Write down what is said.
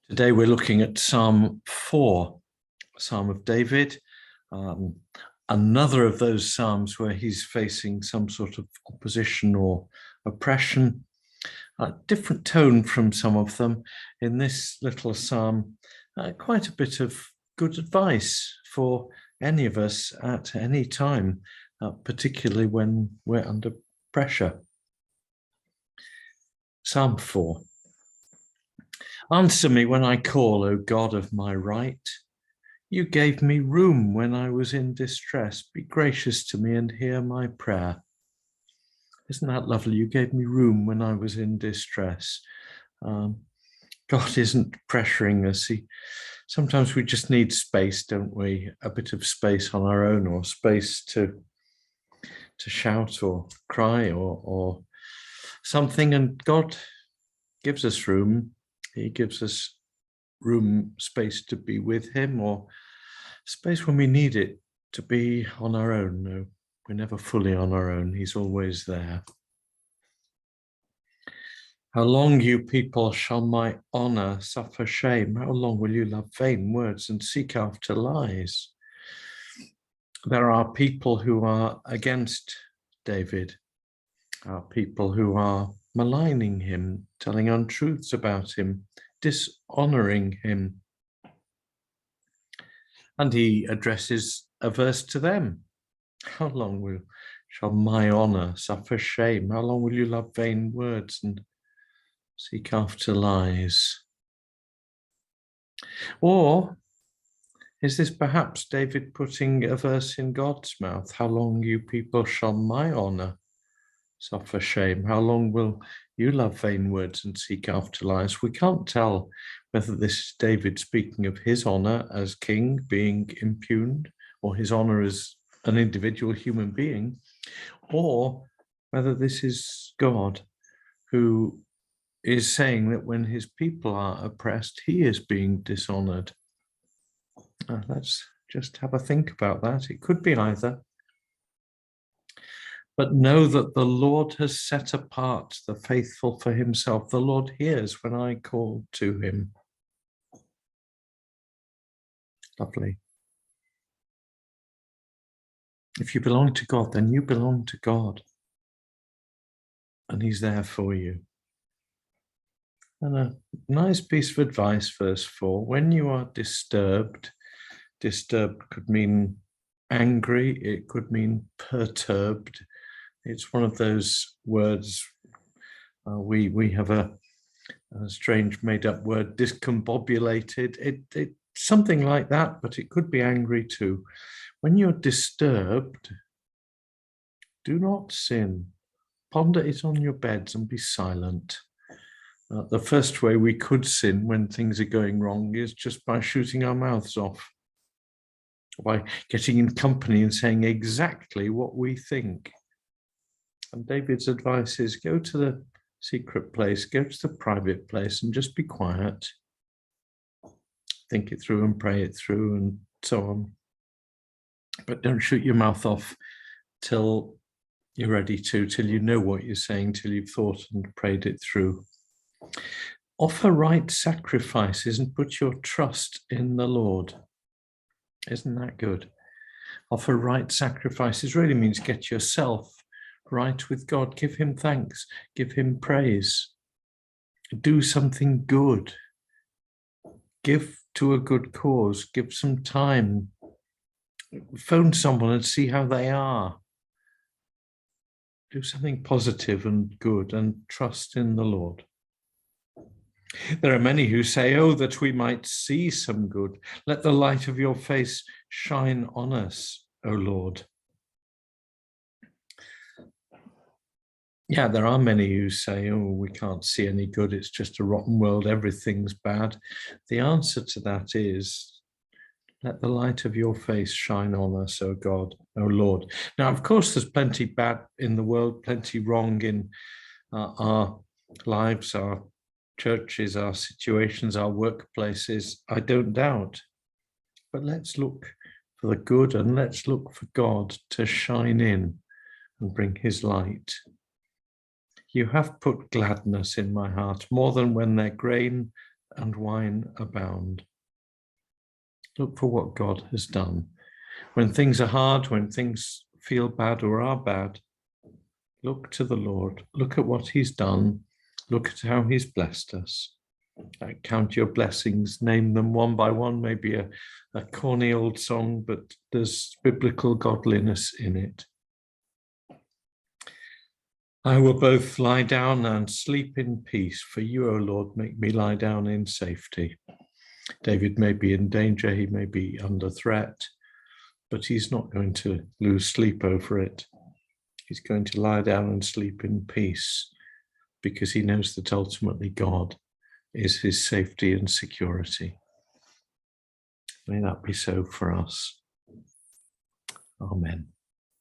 Today we're looking at Psalm 4, Psalm of David, another of those psalms where he's facing some sort of opposition or oppression. A different tone from some of them. In this little psalm, quite a bit of good advice for any of us at any time, particularly when we're under pressure. Psalm 4. Answer me when I call, O God of my right. You gave me room when I was in distress. Be gracious to me and hear my prayer. Isn't that lovely? You gave me room when I was in distress. God isn't pressuring us. Sometimes we just need space, don't we? A bit of space on our own, or space to shout or cry or something. And God gives us room. He gives us room, space to be with him, or space when we need it to be on our own. No, we're never fully on our own. He's always there. How long, you people, shall my honor suffer shame? How long will you love vain words and seek after lies? There are people who are against David, people who are maligning him, telling untruths about him, dishonoring him. And he addresses a verse to them. How long shall my honor suffer shame? How long will you love vain words and seek after lies? Or is this perhaps David putting a verse in God's mouth? How long, you people, shall my honor suffer shame? How long will you love vain words and seek after lies? We can't tell whether this is David speaking of his honor as king being impugned, or his honor as an individual human being, or whether this is God who is saying that when his people are oppressed, he is being dishonored. Let's just have a think about that. It could be either. But know that the Lord has set apart the faithful for himself. The Lord hears when I call to him. Lovely. If you belong to God, then you belong to God. And he's there for you. And a nice piece of advice, verse 4, when you are disturbed could mean angry, it could mean perturbed. It's one of those words, we have a strange made-up word, discombobulated. It's something like that, but it could be angry too. When you're disturbed, do not sin. Ponder it on your beds and be silent. The first way we could sin when things are going wrong is just by shooting our mouths off, by getting in company and saying exactly what we think. And David's advice is go to the secret place, go to the private place and just be quiet. Think it through and pray it through and so on. But don't shoot your mouth off till you're ready to, till you know what you're saying, till you've thought and prayed it through. Offer right sacrifices and put your trust in the Lord. Isn't that good? Offer right sacrifices really means get yourself right with God. Give him thanks. Give him praise. Do something good. Give to a good cause. Give some time. Phone someone and see how they are. Do something positive and good and trust in the Lord. There are many who say, oh, that we might see some good. Let the light of your face shine on us, O Lord. Yeah, there are many who say, oh, we can't see any good. It's just a rotten world. Everything's bad. The answer to that is, let the light of your face shine on us, O God, O Lord. Now, of course, there's plenty bad in the world, plenty wrong in our lives, our churches, our situations, our workplaces, I don't doubt. But let's look for the good and let's look for God to shine in and bring his light. You have put gladness in my heart, more than when their grain and wine abound. Look for what God has done. When things are hard, when things feel bad or are bad, look to the Lord. Look at what he's done. Look at how he's blessed us. Count your blessings, name them one by one, maybe a corny old song, but there's biblical godliness in it. I will both lie down and sleep in peace, for you, O Lord, make me lie down in safety. David may be in danger, he may be under threat, but he's not going to lose sleep over it. He's going to lie down and sleep in peace because he knows that ultimately God is his safety and security. May that be so for us. Amen.